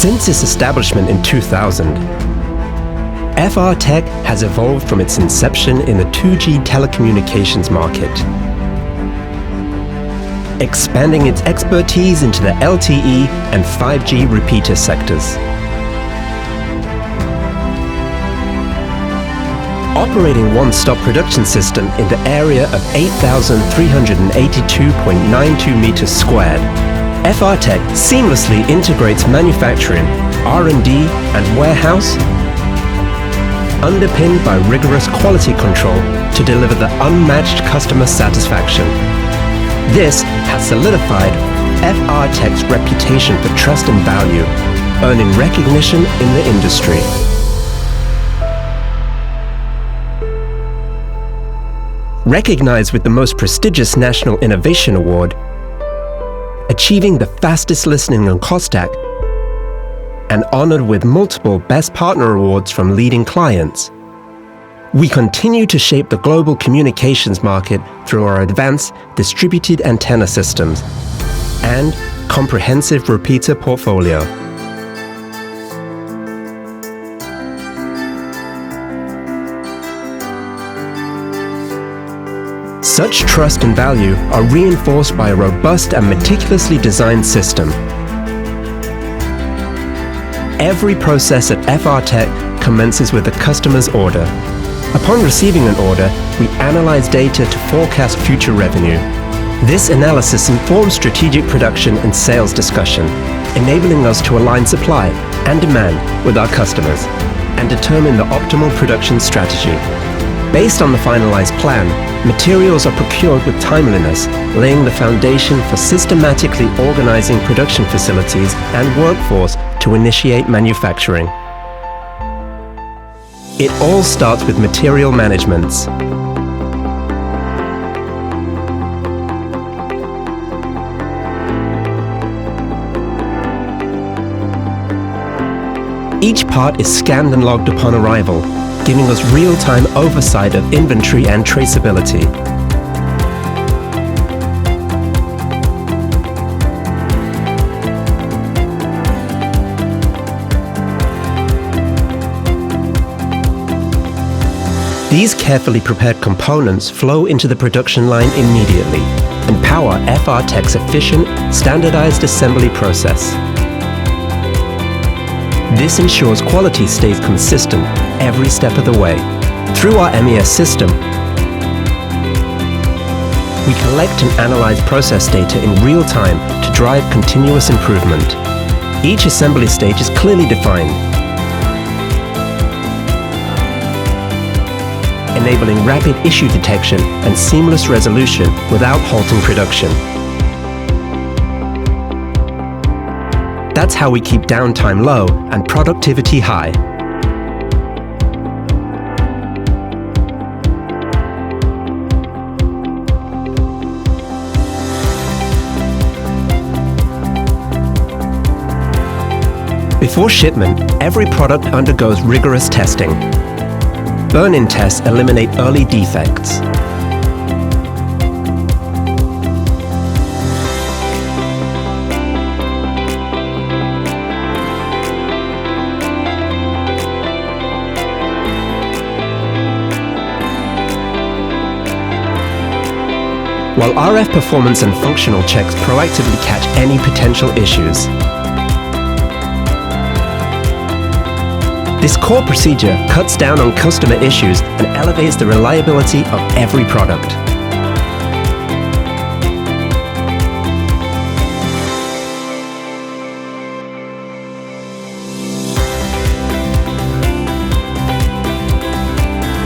Since its establishment in 2000, FRTek has evolved from its inception in the 2G telecommunications market, expanding its expertise into the LTE and 5G repeater sectors. Operating one-stop production system in the area of 8,382.92 meters squared, FRTek seamlessly integrates manufacturing, R&D and warehouse, underpinned by rigorous quality control to deliver the unmatched customer satisfaction. This has solidified FRTek's reputation for trust and value, earning recognition in the industry. Recognized with the most prestigious National Innovation Award, achieving the fastest listening on COSTAC, and honored with multiple Best Partner Awards from leading clients, we continue to shape the global communications market through our advanced distributed antenna systems and comprehensive repeater portfolio. Such trust and value are reinforced by a robust and meticulously designed system. Every process at FRTek commences with the customer's order. Upon receiving an order, we analyze data to forecast future revenue. This analysis informs strategic production and sales discussion, enabling us to align supply and demand with our customers and determine the optimal production strategy. Based on the finalized plan, materials are procured with timeliness, laying the foundation for systematically organizing production facilities and workforce to initiate manufacturing. It all starts with material management. Each part is scanned and logged upon arrival, giving us real-time oversight of inventory and traceability. These carefully prepared components flow into the production line immediately and power FRTek's efficient, standardized assembly process. This ensures quality stays consistent every step of the way. Through our MES system, we collect and analyze process data in real time to drive continuous improvement. Each assembly stage is clearly defined, enabling rapid issue detection and seamless resolution without halting production. That's how we keep downtime low and productivity high. Before shipment, every product undergoes rigorous testing. Burn-in tests eliminate early defects. While RF performance and functional checks proactively catch any potential issues. This core procedure cuts down on customer issues and elevates the reliability of every product.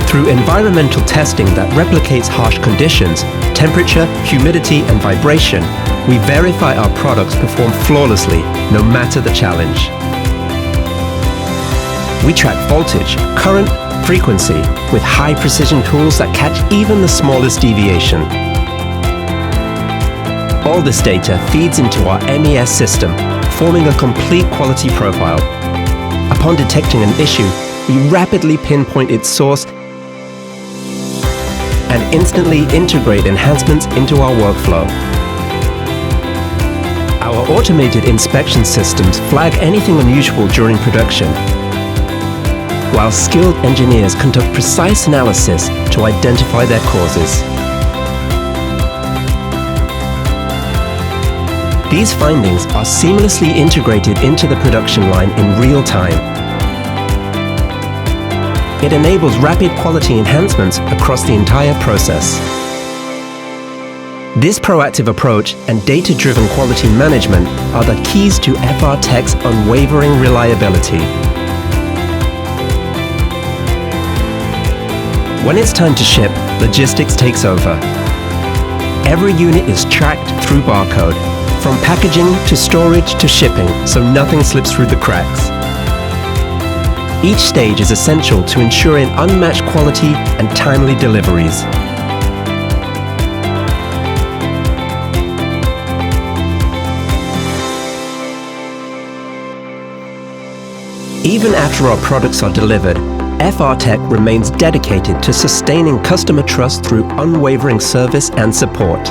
Through environmental testing that replicates harsh conditions, temperature, humidity, and vibration, we verify our products perform flawlessly, no matter the challenge. We track voltage, current, frequency with high-precision tools that catch even the smallest deviation. All this data feeds into our MES system, forming a complete quality profile. Upon detecting an issue, we rapidly pinpoint its source and instantly integrate enhancements into our workflow. Our automated inspection systems flag anything unusual during production, while skilled engineers conduct precise analysis to identify their causes. These findings are seamlessly integrated into the production line in real time. It enables rapid quality enhancements across the entire process. This proactive approach and data-driven quality management are the keys to FRTek's unwavering reliability. When it's time to ship, logistics takes over. Every unit is tracked through barcode, from packaging to storage to shipping, so nothing slips through the cracks. Each stage is essential to ensuring unmatched quality and timely deliveries. Even after our products are delivered, FRTek remains dedicated to sustaining customer trust through unwavering service and support.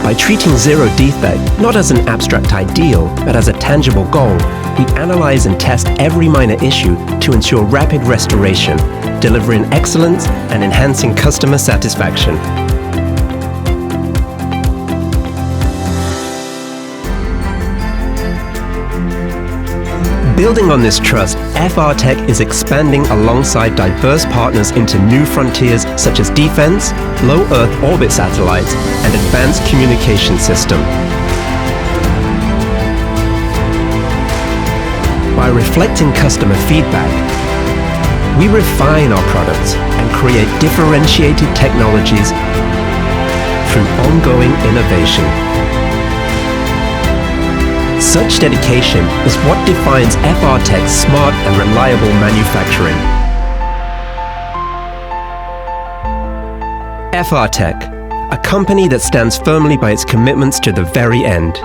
By treating zero defect not as an abstract ideal, but as a tangible goal, we analyze and test every minor issue to ensure rapid restoration, delivering excellence and enhancing customer satisfaction. Building on this trust, FRTek is expanding alongside diverse partners into new frontiers such as defense, low Earth orbit satellites, and advanced communication system. By reflecting customer feedback, we refine our products and create differentiated technologies through ongoing innovation. Such dedication is what defines FRTek's smart and reliable manufacturing. FRTek, a company that stands firmly by its commitments to the very end.